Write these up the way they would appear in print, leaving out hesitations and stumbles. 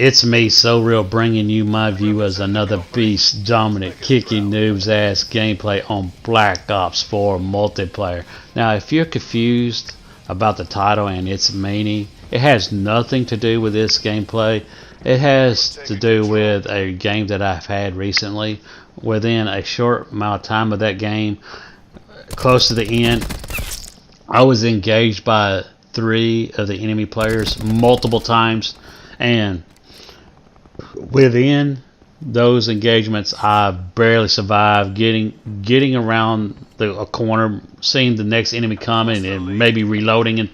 It's me, So Real, bringing you my view as another beast, dominant, kicking noobs ass gameplay on Black Ops 4 multiplayer. Now, if you're confused about the title and its meaning, it has nothing to do with this gameplay. It has to do with a game that I've had recently. Within a short amount of time of that game, close to the end, I was engaged by 3 of the enemy players multiple times, and within those engagements I barely survived getting around a corner, seeing the next enemy coming and maybe reloading and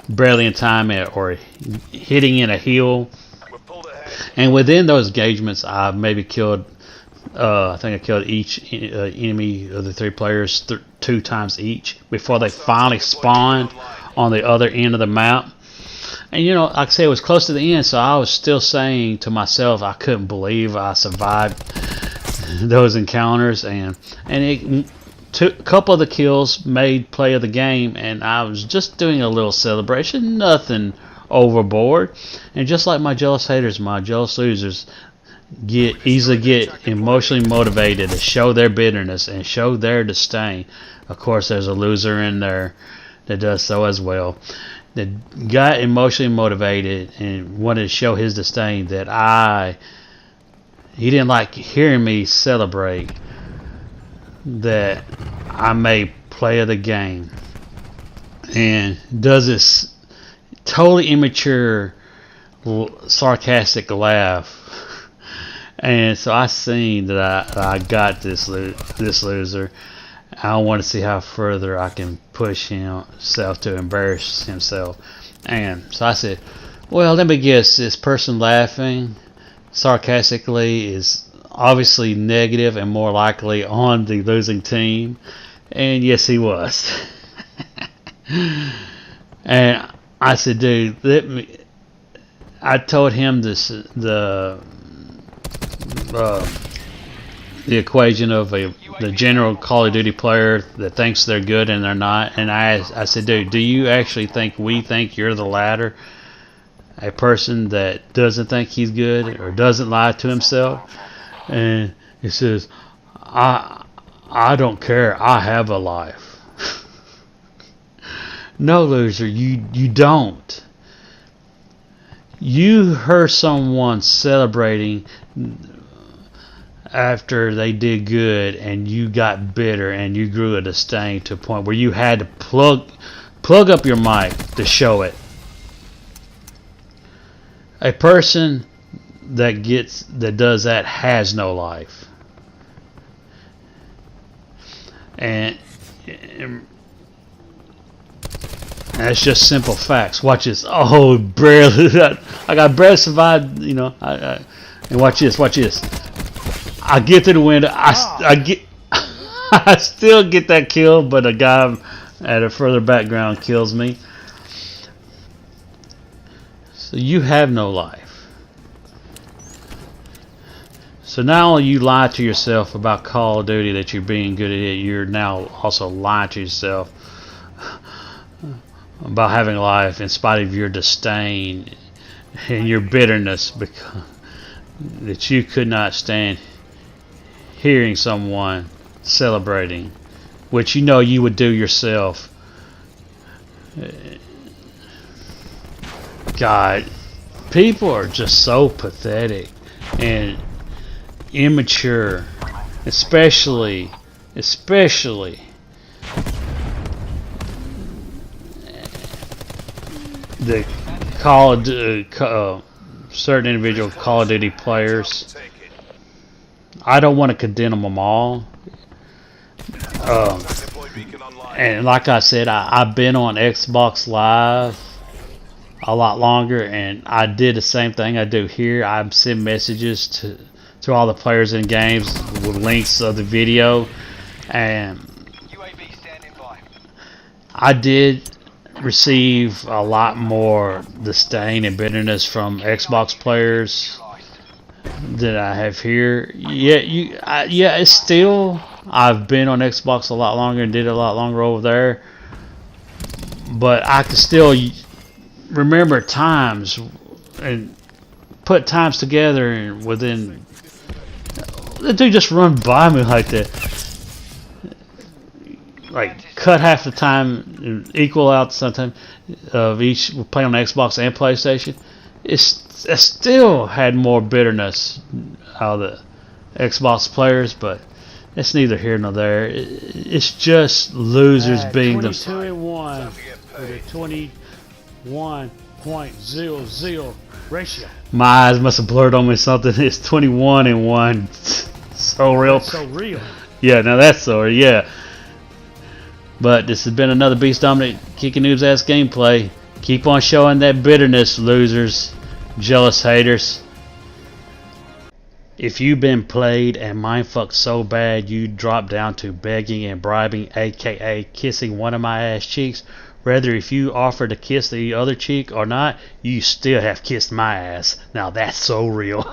barely in time, or hitting in a hill. And within those engagements I maybe killed I think I killed each enemy of the 3 players 2 times each before they finally spawned on the other end of the map. And you know, like I say, it was close to the end, so I was still saying to myself I couldn't believe I survived those encounters, and it took a couple of the kills made play of the game, and I was just doing a little celebration, nothing overboard. And just like my jealous haters, my jealous losers easily get emotionally motivated to show their bitterness and show their disdain. Of course, there's a loser in there that does so as well, that got emotionally motivated and wanted to show his disdain that he didn't like hearing me celebrate that I made play of the game, and does this totally immature sarcastic laugh. And so I seen that I got this loser. I want to see how further I can push himself to embarrass himself. And so I said, well, let me guess, this person laughing sarcastically is obviously negative and more likely on the losing team. And yes, he was. And I said, dude, I told him the equation of the general Call of Duty player that thinks they're good and they're not. And I said, dude, do you actually think we think you're the latter? A person that doesn't think he's good or doesn't lie to himself? And he says, I don't care, I have a life. No, loser, you don't. You heard someone celebrating after they did good, and you got bitter and you grew a disdain to a point where you had to plug up your mic to show it. A person that does that has no life. And that's just simple facts. Watch this. Oh, barely. I got barely survived. You know. And watch this. Watch this. I get to the window. I still get that kill, but a guy at a further background kills me. So you have no life. So not only you lie to yourself about Call of Duty that you're being good at it, you're now also lying to yourself about having a life in spite of your disdain and your bitterness, because that you could not stand hearing someone celebrating, which you know you would do yourself. God, people are just so pathetic and immature, especially the certain individual Call of Duty players. I don't want to condemn them all. And like I said, I've been on Xbox Live a lot longer, and I did the same thing I do here. I send messages to all the players in games with links of the video, and I did receive a lot more disdain and bitterness from Xbox players that I have here. Yeah, it's still, I've been on Xbox a lot longer and did a lot longer over there, but I can still remember times and put times together and within the dude just run by me like that. Like cut half the time, equal out sometimes of each play on Xbox and PlayStation. It still had more bitterness out of the Xbox players, but it's neither here nor there. It's just losers being them. 22-1 with a 21.00 ratio. My eyes must have blurred on me something. It's 21-1. So real. That's so real. Yeah, now that's so real. Yeah. But this has been another Beast Dominant Kicking Noob's Ass gameplay. Keep on showing that bitterness, losers, jealous haters. If you've been played and mindfucked so bad you drop down to begging and bribing, aka kissing one of my ass cheeks, whether if you offer to kiss the other cheek or not, you still have kissed my ass. Now that's so real.